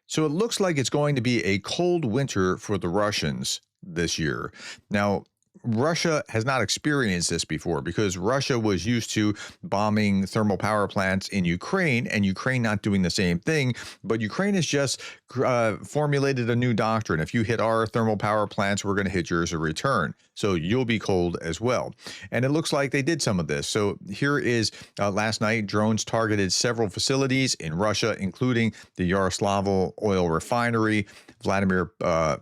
So it looks like it's going to be a cold winter for the Russians this year. Now, Russia has not experienced this before because Russia was used to bombing thermal power plants in Ukraine and Ukraine not doing the same thing. But Ukraine has just formulated a new doctrine. If you hit our thermal power plants, we're going to hit yours in return. So you'll be cold as well. And it looks like they did some of this. So here is last night, drones targeted several facilities in Russia, including the Yaroslavl oil refinery, Vladimir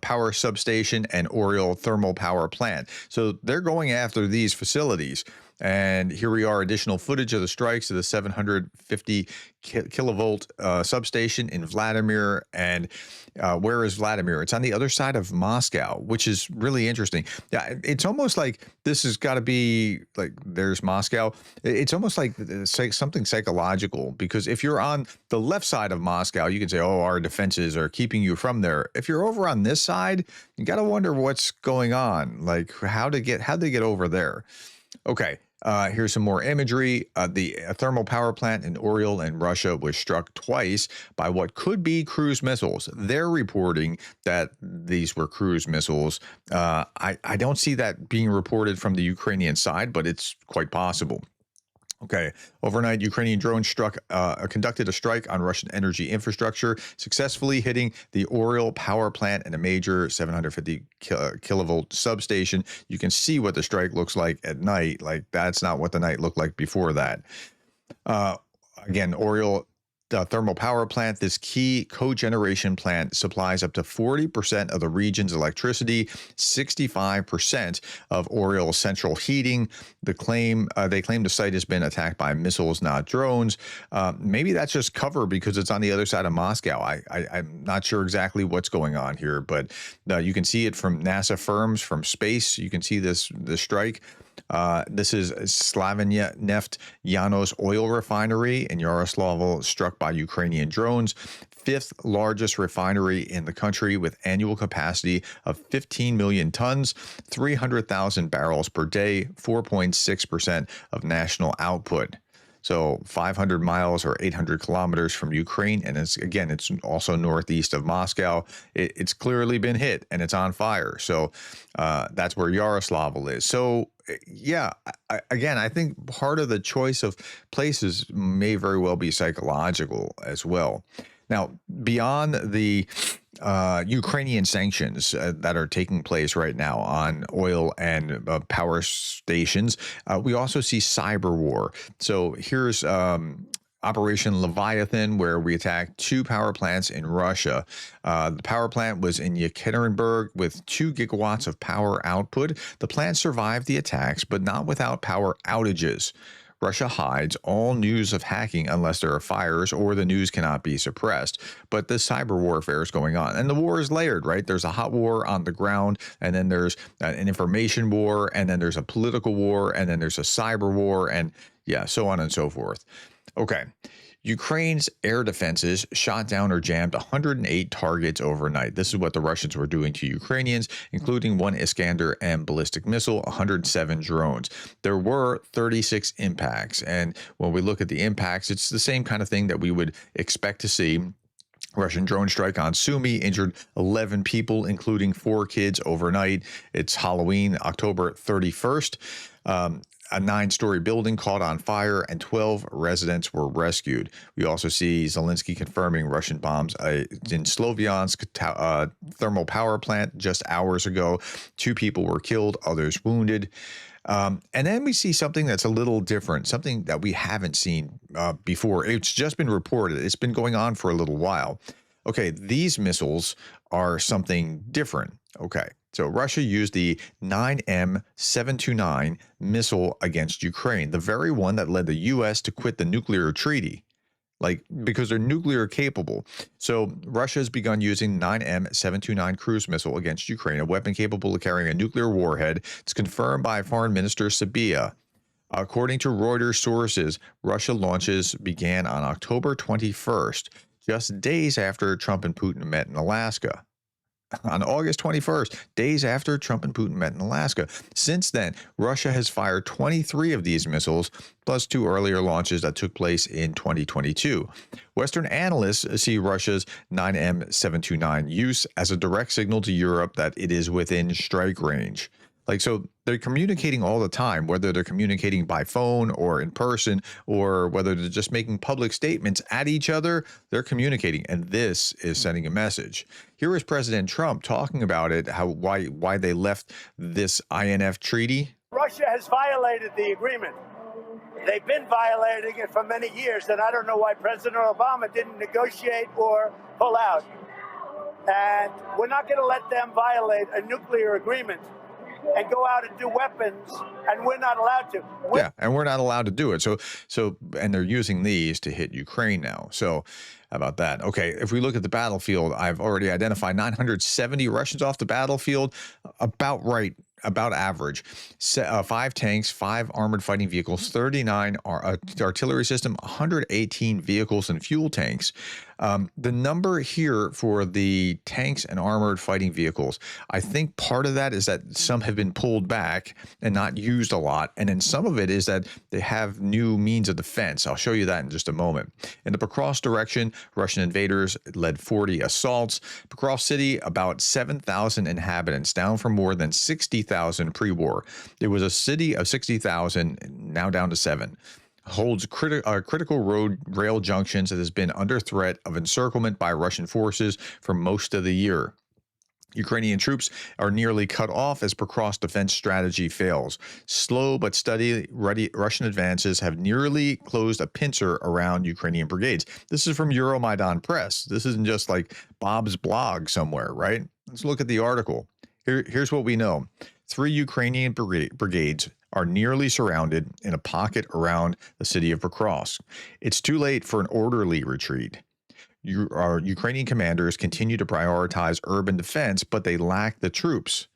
power substation, and Oriol thermal power plant. So they're going after these facilities. And here we are, additional footage of the strikes of the 750 kilovolt substation in Vladimir. And where is Vladimir? It's on the other side of Moscow, which is really interesting. Yeah, it's almost like this has got to be like there's Moscow. It's almost like something psychological, because if you're on the left side of Moscow, you can say, oh, our defenses are keeping you from there. If you're over on this side, you got to wonder what's going on, like how'd they get over there? Okay. Here's some more imagery. The thermal power plant in Oriol in Russia was struck twice by what could be cruise missiles. They're reporting that these were cruise missiles. I don't see that being reported from the Ukrainian side, but it's quite possible. Okay. Overnight, Ukrainian drones conducted a strike on Russian energy infrastructure, successfully hitting the Oriol power plant and a major 750 kilovolt substation. You can see what the strike looks like at night. Like, that's not what the night looked like before that. Uh, Again, Oriol thermal power plant, this key cogeneration plant, supplies up to 40% of the region's electricity, 65% of Oriol's central heating. They claim the site has been attacked by missiles, not drones. Maybe that's just cover because it's on the other side of Moscow. I'm not sure exactly what's going on here, but you can see it from NASA firms, from space. You can see this strike. This is Slavenia Neft Yanos oil refinery in Yaroslavl, struck by Ukrainian drones. Fifth largest refinery in the country with annual capacity of 15 million tons, 300,000 barrels per day, 4.6% of national output. So 500 miles or 800 kilometers from Ukraine. And it's also northeast of Moscow. It's clearly been hit and it's on fire. So that's where Yaroslavl is. So yeah, I think part of the choice of places may very well be psychological as well. Now, beyond the Ukrainian sanctions that are taking place right now on oil and power stations, we also see cyber war. So here's Operation Leviathan, where we attacked two power plants in Russia. The power plant was in Yekaterinburg with 2 gigawatts of power output. The plant survived the attacks, but not without power outages. Russia hides all news of hacking unless there are fires or the news cannot be suppressed. But this cyber warfare is going on. And the war is layered, right? There's a hot war on the ground, and then there's an information war, and then there's a political war, and then there's a cyber war, and yeah, so on and so forth. Okay. Ukraine's air defenses shot down or jammed 108 targets overnight. This is what the Russians were doing to Ukrainians, including 1 Iskander-M ballistic missile, 107 drones. There were 36 impacts. And when we look at the impacts, it's the same kind of thing that we would expect to see. Russian drone strike on Sumy injured 11 people, including 4 kids overnight. It's Halloween, October 31st. A 9-story building caught on fire and 12 residents were rescued. We also see Zelensky confirming Russian bombs in Slovyansk thermal power plant just hours ago. 2 people were killed, others wounded. And then we see something that's a little different, something that we haven't seen before. It's just been reported. It's been going on for a little while. Okay, these missiles are something different. Okay. So Russia used the 9M729 missile against Ukraine, the very one that led the U.S. to quit the nuclear treaty, because they're nuclear capable. So Russia has begun using 9M729 cruise missile against Ukraine, a weapon capable of carrying a nuclear warhead. It's confirmed by Foreign Minister Sabia. According to Reuters sources, Russia launches began on October 21st, just days after Trump and Putin met in Alaska. on August 21st, days after Trump and Putin met in Alaska. Since then, Russia has fired 23 of these missiles, plus two earlier launches that took place in 2022. Western analysts see Russia's 9M729 use as a direct signal to Europe that it is within strike range. So they're communicating all the time, whether they're communicating by phone or in person, or whether they're just making public statements at each other, they're communicating. And this is sending a message. Here is President Trump talking about it, why they left this INF treaty. Russia has violated the agreement. They've been violating it for many years, and I don't know why President Obama didn't negotiate or pull out. And we're not going to let them violate a nuclear agreement and go out and do weapons, and we're not allowed to. And we're not allowed to do it. And they're using these to hit Ukraine now. So how about that? Okay, if we look at the battlefield, I've already identified 970 Russians off the battlefield, about right, about average. 5 tanks, 5 armored fighting vehicles, 39 artillery system, 118 vehicles and fuel tanks. The number here for the tanks and armored fighting vehicles, I think part of that is that some have been pulled back and not used a lot. And then some of it is that they have new means of defense. I'll show you that in just a moment. In the Pokrovsk direction, Russian invaders led 40 assaults. Pokrovsk City, about 7,000 inhabitants, down from more than 60,000 pre-war. It was a city of 60,000, now down to 7. Holds critical rail junctions that has been under threat of encirclement by Russian forces for most of the year. Ukrainian troops are nearly cut off as Pokrovsk defense strategy fails. Slow but steady Russian advances have nearly closed a pincer around Ukrainian brigades. This is from Euromaidan Press. This isn't just like Bob's blog somewhere, right? Let's look at the article. Here's what we know. 3 Ukrainian brigades are nearly surrounded in a pocket around the city of Pokrovsk. It's too late for an orderly retreat. Ukrainian commanders continue to prioritize urban defense, but they lack the troops.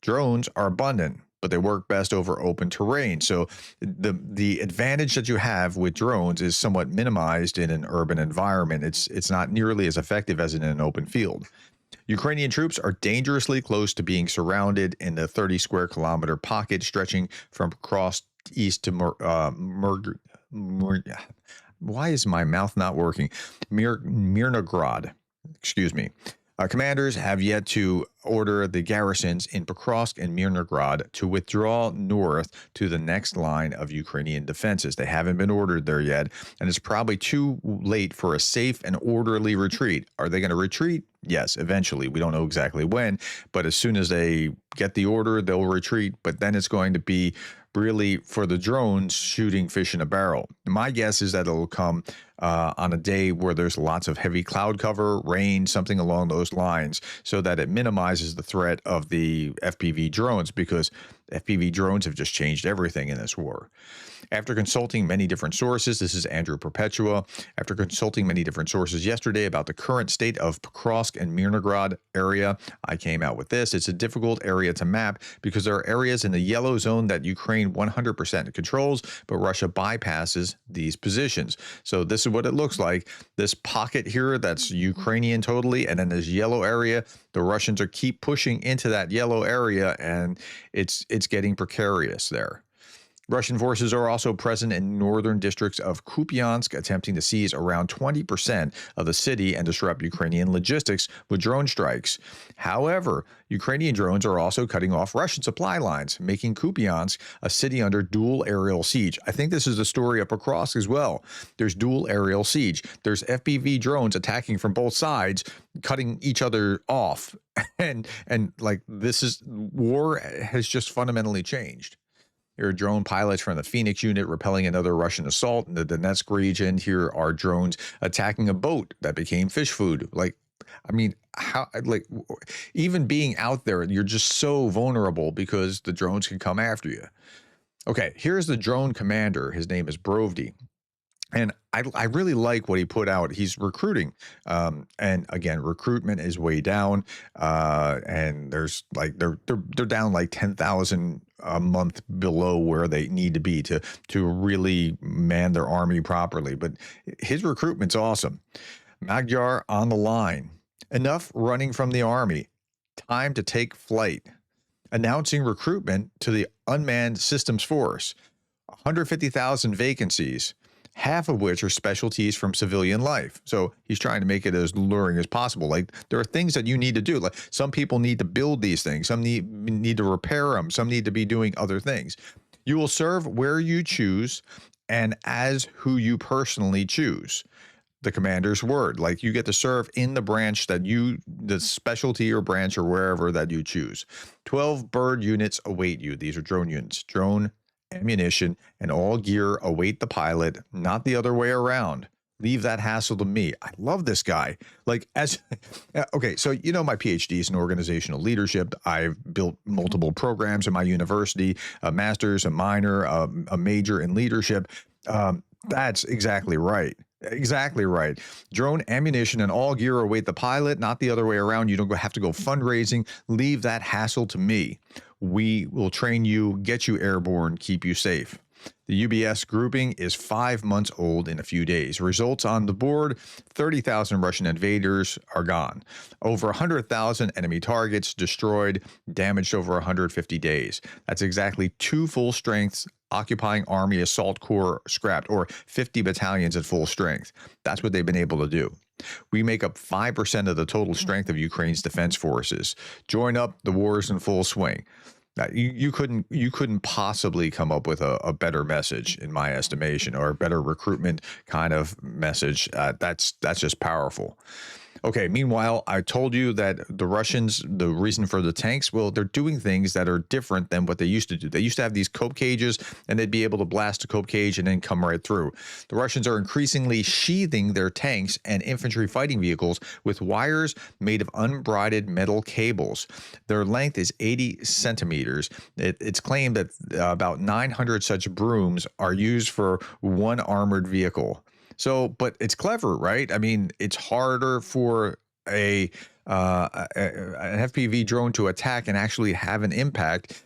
Drones are abundant, but they work best over open terrain. So the advantage that you have with drones is somewhat minimized in an urban environment. It's not nearly as effective as in an open field. Ukrainian troops are dangerously close to being surrounded in the 30 square kilometer pocket stretching from Pokrovsk east to why is my mouth not working? Mirnograd. Excuse me. Commanders have yet to order the garrisons in Pokrovsk and Mirnograd to withdraw north to the next line of Ukrainian defenses. They haven't been ordered there yet, and it's probably too late for a safe and orderly retreat. Are they going to retreat? Yes, eventually. We don't know exactly when, but as soon as they get the order, they'll retreat. But then it's going to be really for the drones shooting fish in a barrel. My guess is that it'll come on a day where there's lots of heavy cloud cover, rain, something along those lines, so that it minimizes the threat of the FPV drones, because FPV drones have just changed everything in this war. After consulting many different sources, this is Andrew Perpetua. After consulting many different sources yesterday about the current state of Pokrovsk and Mirnograd area, I came out with this. It's a difficult area to map because there are areas in the yellow zone that Ukraine 100% controls, but Russia bypasses these positions. So this is what it looks like. This pocket here, that's Ukrainian totally, and then this yellow area, the Russians are keep pushing into that yellow area, and it's getting precarious there. Russian forces are also present in northern districts of Kupiansk, attempting to seize around 20% of the city and disrupt Ukrainian logistics with drone strikes. However, Ukrainian drones are also cutting off Russian supply lines, making Kupiansk a city under dual aerial siege. I think this is the story of Pokrovsk as well. There's dual aerial siege. There's FPV drones attacking from both sides, cutting each other off. And like, this is, war has just fundamentally changed. Here are drone pilots from the Phoenix unit repelling another Russian assault in the Donetsk region. Here are drones attacking a boat that became fish food. Like, I mean, how, like, even being out there, you're just so vulnerable because the drones can come after you. Okay, here's the drone commander. His name is Brovdy. And I really like what he put out. He's recruiting. And again, recruitment is way down. And there's like, they're down like 10,000 a month below where they need to be to really man their army properly. But his recruitment's awesome. Magyar on the line. Enough running from the army. time to take flight, announcing recruitment to the unmanned systems force, 150,000 vacancies, half of which are specialties from civilian life. So he's trying to make it as luring as possible. Like, there are things that you need to do. Like, some people need to build these things, some need to repair them, some need to be doing other things. You will serve where you choose and as who you personally choose. The commander's word. Like, you get to serve in the branch that the specialty or branch or wherever that you choose. 12 bird units await you. These are drone units. Drone, ammunition, and all gear await the pilot, not the other way around. Leave that hassle to me. I love this guy. Like, okay, so my PhD is in organizational leadership. I've built multiple programs in my university, a master's, a minor, a major in leadership. That's exactly right. Exactly right. Drone, ammunition, and all gear await the pilot, not the other way around. You don't have to go fundraising. Leave that hassle to me. We will train you, get you airborne, keep you safe. The UBS grouping is 5 months old in a few days. Results on the board: 30,000 Russian invaders are gone. Over 100,000 enemy targets destroyed, damaged over 150 days. That's exactly 2 full strengths occupying army assault corps scrapped, or 50 battalions at full strength. That's what they've been able to do. We make up 5% of the total strength of Ukraine's defense forces. Join up, the war is in full swing. You couldn't possibly come up with a better message, in my estimation, or a better recruitment kind of message. That's just powerful. Okay, meanwhile, I told you that the Russians, the reason for the tanks, well, they're doing things that are different than what they used to do. They used to have these cope cages, and they'd be able to blast a cope cage and then come right through. The Russians are increasingly sheathing their tanks and infantry fighting vehicles with wires made of unbraided metal cables. Their length is 80 centimeters. It's claimed that about 900 such brooms are used for one armored vehicle. So, but it's clever, right? I mean, it's harder for an FPV drone to attack and actually have an impact.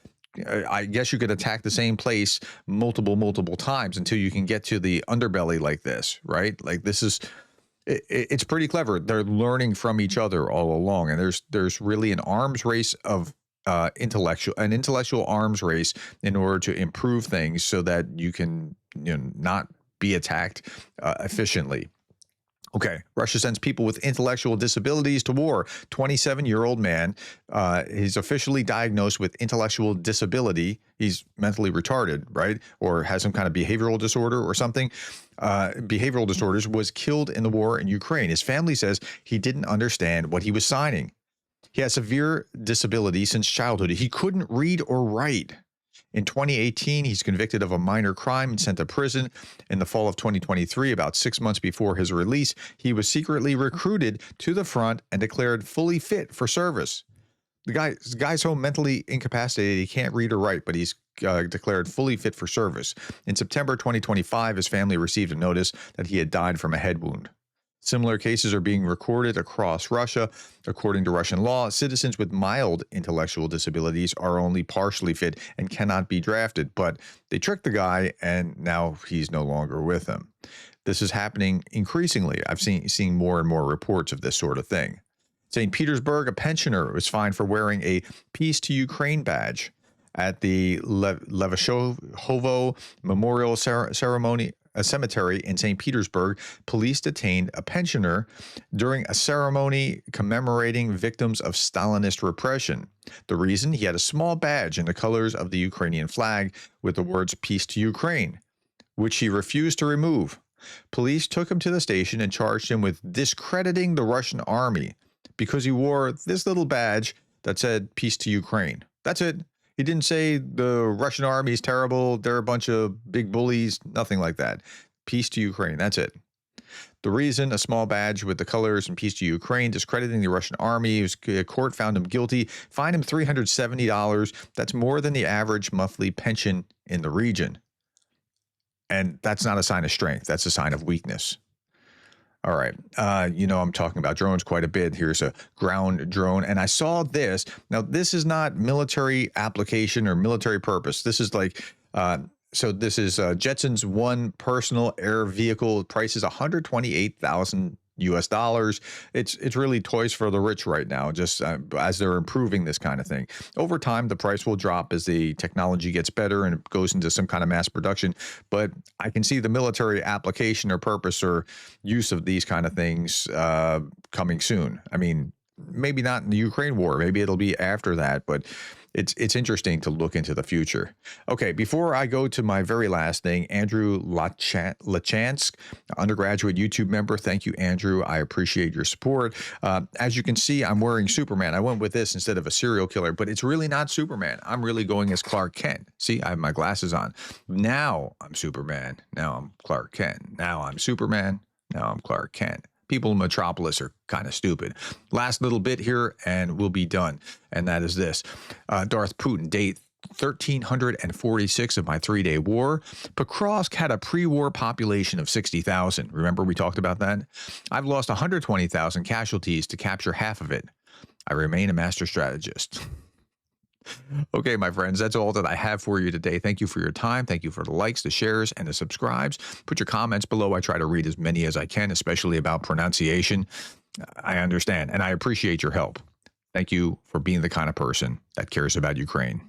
I guess you could attack the same place multiple times until you can get to the underbelly like this, right? Like, it's pretty clever. They're learning from each other all along, and there's really an arms race of intellectual arms race in order to improve things so that you can not be attacked efficiently. Okay, Russia sends people with intellectual disabilities to war. 27-year-old man, he's officially diagnosed with intellectual disability. He's mentally retarded, right? Or has some kind of behavioral disorder or something. Behavioral disorders, was killed in the war in Ukraine. His family says he didn't understand what he was signing. He has severe disability since childhood. He couldn't read or write. In 2018, he's convicted of a minor crime and sent to prison. In the fall of 2023, about 6 months before his release, he was secretly recruited to the front and declared fully fit for service. The guy's so mentally incapacitated, he can't read or write, but he's declared fully fit for service. In September 2025, his family received a notice that he had died from a head wound. Similar cases are being recorded across Russia. According to Russian law, citizens with mild intellectual disabilities are only partially fit and cannot be drafted, but they tricked the guy, and now he's no longer with them. This is happening increasingly. I've seen more and more reports of this sort of thing. St. Petersburg, a pensioner was fined for wearing a Peace to Ukraine badge at the Levashovo Memorial Ceremony. A cemetery in St. Petersburg. Police detained a pensioner during a ceremony commemorating victims of Stalinist repression. The reason? He had a small badge in the colors of the Ukrainian flag with the words "Peace to Ukraine," which he refused to remove. Police took him to the station and charged him with discrediting the Russian army because he wore this little badge that said "Peace to Ukraine." That's it. He didn't say the Russian army is terrible, they're a bunch of big bullies, nothing like that. Peace to Ukraine, that's it. The reason, a small badge with the colors and "Peace to Ukraine," discrediting the Russian army. A court found him guilty, fined him $370. That's more than the average monthly pension in the region. And that's not a sign of strength, that's a sign of weakness. All right. I'm talking about drones quite a bit. Here's a ground drone. And I saw this. Now, this is not military application or military purpose. This is like, this is Jetson's one personal air vehicle. Price is $128,000. US dollars. It's really toys for the rich right now, just as they're improving this kind of thing. Over time, the price will drop as the technology gets better and it goes into some kind of mass production. But I can see the military application or purpose or use of these kind of things coming soon. I mean, maybe not in the Ukraine war. Maybe it'll be after that, but it's interesting to look into the future. Okay, before I go to my very last thing, Andrew Lachansk, undergraduate YouTube member. Thank you, Andrew. I appreciate your support. As you can see, I'm wearing Superman. I went with this instead of a serial killer, but it's really not Superman. I'm really going as Clark Kent. See, I have my glasses on. Now I'm Superman. Now I'm Clark Kent. Now I'm Superman. Now I'm Clark Kent. People in Metropolis are kind of stupid. Last little bit here, and we'll be done. And that is this. Darth Putin, day 1,346 of my 3-day war. Pokrovsk had a pre-war population of 60,000. Remember we talked about that? I've lost 120,000 casualties to capture half of it. I remain a master strategist. Okay, my friends, that's all that I have for you today. Thank you for your time. Thank you for the likes, the shares, and the subscribes. Put your comments below. I try to read as many as I can, especially about pronunciation. I understand, and I appreciate your help. Thank you for being the kind of person that cares about Ukraine.